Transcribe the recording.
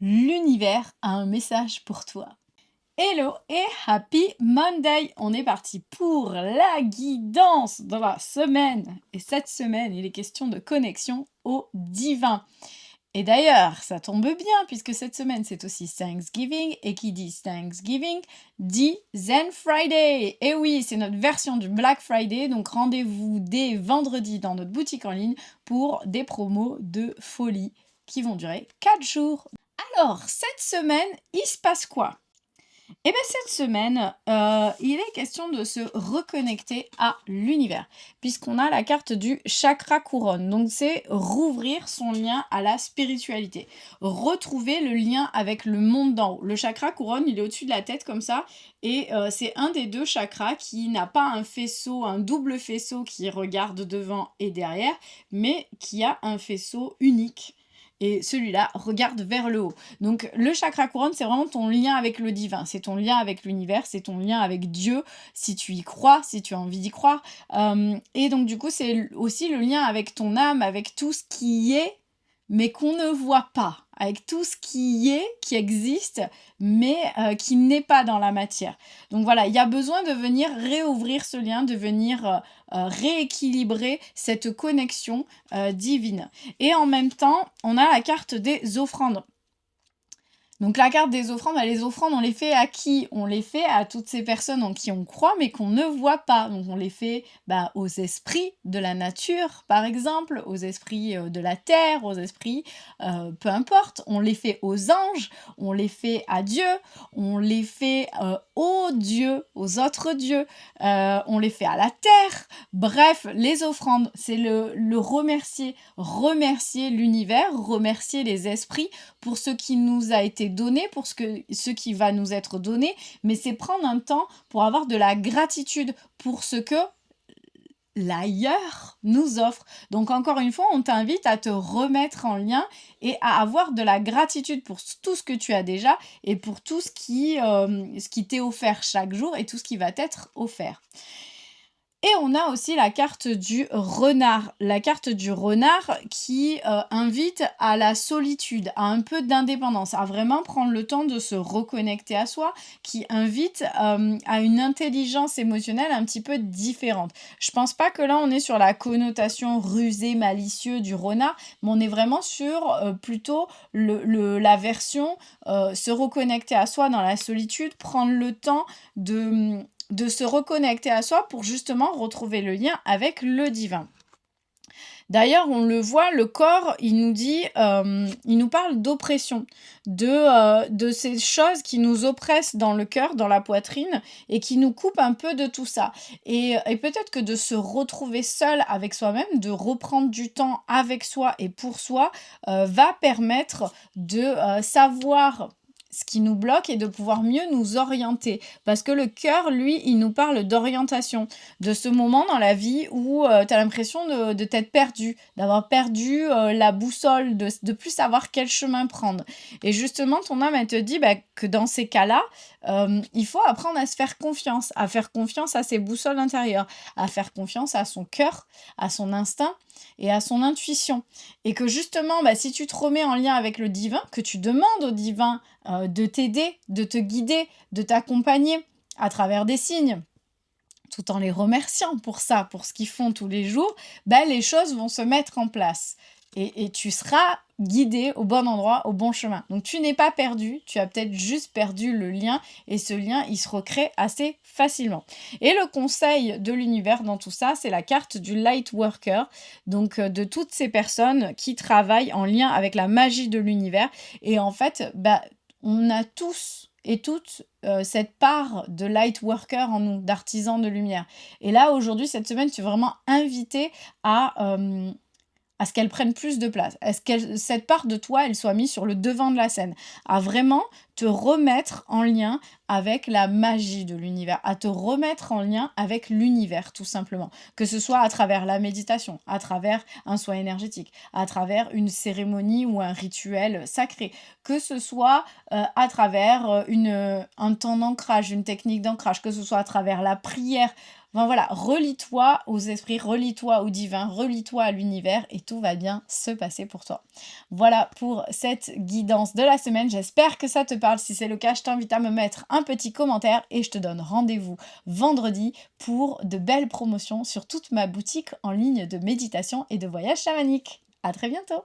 L'univers a un message pour toi. Hello et happy Monday! On est parti pour la guidance de la semaine. Et cette semaine, il est question de connexion au divin. Et d'ailleurs, ça tombe bien puisque cette semaine, c'est aussi Thanksgiving. Et qui dit Thanksgiving dit Zen Friday. Et oui, c'est notre version du Black Friday. Donc rendez-vous dès vendredi dans notre boutique en ligne pour des promos de folie qui vont durer 4 jours. Alors, cette semaine, il se passe quoi? Eh bien, cette semaine, il est question de se reconnecter à l'univers, puisqu'on a la carte du chakra couronne. Donc, c'est rouvrir son lien à la spiritualité, retrouver le lien avec le monde d'en haut. Le chakra couronne, il est au-dessus de la tête comme ça, et c'est un des deux chakras qui n'a pas un faisceau, un double faisceau qui regarde devant et derrière, mais qui a un faisceau unique. Et celui-là regarde vers le haut. Donc le chakra couronne, c'est vraiment ton lien avec le divin, c'est ton lien avec l'univers, c'est ton lien avec Dieu, si tu y crois, si tu as envie d'y croire. Et donc du coup, c'est aussi le lien avec ton âme, avec tout ce qui est, mais qu'on ne voit pas, avec tout ce qui est, qui existe, mais qui n'est pas dans la matière. Donc voilà, il y a besoin de venir réouvrir ce lien, de venir rééquilibrer cette connexion divine. Et en même temps, on a la carte des offrandes. Donc la carte des offrandes, les offrandes, on les fait à qui? On les fait à toutes ces personnes en qui on croit, mais qu'on ne voit pas. Donc on les fait aux esprits de la nature, par exemple, aux esprits de la terre, aux esprits, peu importe. On les fait aux anges, on les fait à Dieu, on les fait aux dieux, aux autres dieux, on les fait à la terre. Bref, les offrandes, c'est le remercier l'univers, remercier les esprits pour ce qui nous a été donné, pour ce qui va nous être donné, mais c'est prendre un temps pour avoir de la gratitude pour ce que l'ailleurs nous offre. Donc encore une fois, on t'invite à te remettre en lien et à avoir de la gratitude pour tout ce que tu as déjà et pour tout ce qui t'est offert chaque jour et tout ce qui va t'être offert. Et on a aussi la carte du renard. La carte du renard qui invite à la solitude, à un peu d'indépendance, à vraiment prendre le temps de se reconnecter à soi, qui invite à une intelligence émotionnelle un petit peu différente. Je pense pas que là on est sur la connotation rusée, malicieux du renard, mais on est vraiment sur plutôt la version se reconnecter à soi dans la solitude, prendre le temps de se reconnecter à soi pour justement retrouver le lien avec le divin. D'ailleurs, on le voit, le corps, il nous parle d'oppression, de ces choses qui nous oppressent dans le cœur, dans la poitrine, et qui nous coupent un peu de tout ça. Et peut-être que de se retrouver seul avec soi-même, de reprendre du temps avec soi et pour soi, va permettre de savoir ce qui nous bloque et de pouvoir mieux nous orienter. Parce que le cœur, lui, il nous parle d'orientation, de ce moment dans la vie où tu as l'impression de t'être perdu, d'avoir perdu la boussole, de plus savoir quel chemin prendre. Et justement, ton âme, elle te dit que dans ces cas-là, il faut apprendre à se faire confiance à ses boussoles intérieures, à faire confiance à son cœur, à son instinct et à son intuition. Et que justement, si tu te remets en lien avec le divin, que tu demandes au divin de t'aider, de te guider, de t'accompagner à travers des signes, tout en les remerciant pour ça, pour ce qu'ils font tous les jours, les choses vont se mettre en place. Et tu seras guidé au bon endroit, au bon chemin. Donc tu n'es pas perdu, tu as peut-être juste perdu le lien, et ce lien, il se recrée assez facilement. Et le conseil de l'univers dans tout ça, c'est la carte du light worker, donc de toutes ces personnes qui travaillent en lien avec la magie de l'univers. Et en fait, on a tous et toutes cette part de light worker en nous, d'artisans de lumière. Et là, aujourd'hui, cette semaine, tu es vraiment invité à ce qu'elle prenne plus de place, à ce que cette part de toi, elle soit mise sur le devant de la scène, à vraiment te remettre en lien avec la magie de l'univers, à te remettre en lien avec l'univers, tout simplement. Que ce soit à travers la méditation, à travers un soin énergétique, à travers une cérémonie ou un rituel sacré, que ce soit à travers un temps d'ancrage, une technique d'ancrage, que ce soit à travers la prière, Enfin voilà, relie-toi aux esprits, relie-toi au divin, relie-toi à l'univers et tout va bien se passer pour toi. Voilà pour cette guidance de la semaine. J'espère que ça te parle. Si c'est le cas, je t'invite à me mettre un petit commentaire et je te donne rendez-vous vendredi pour de belles promotions sur toute ma boutique en ligne de méditation et de voyage chamanique. À très bientôt!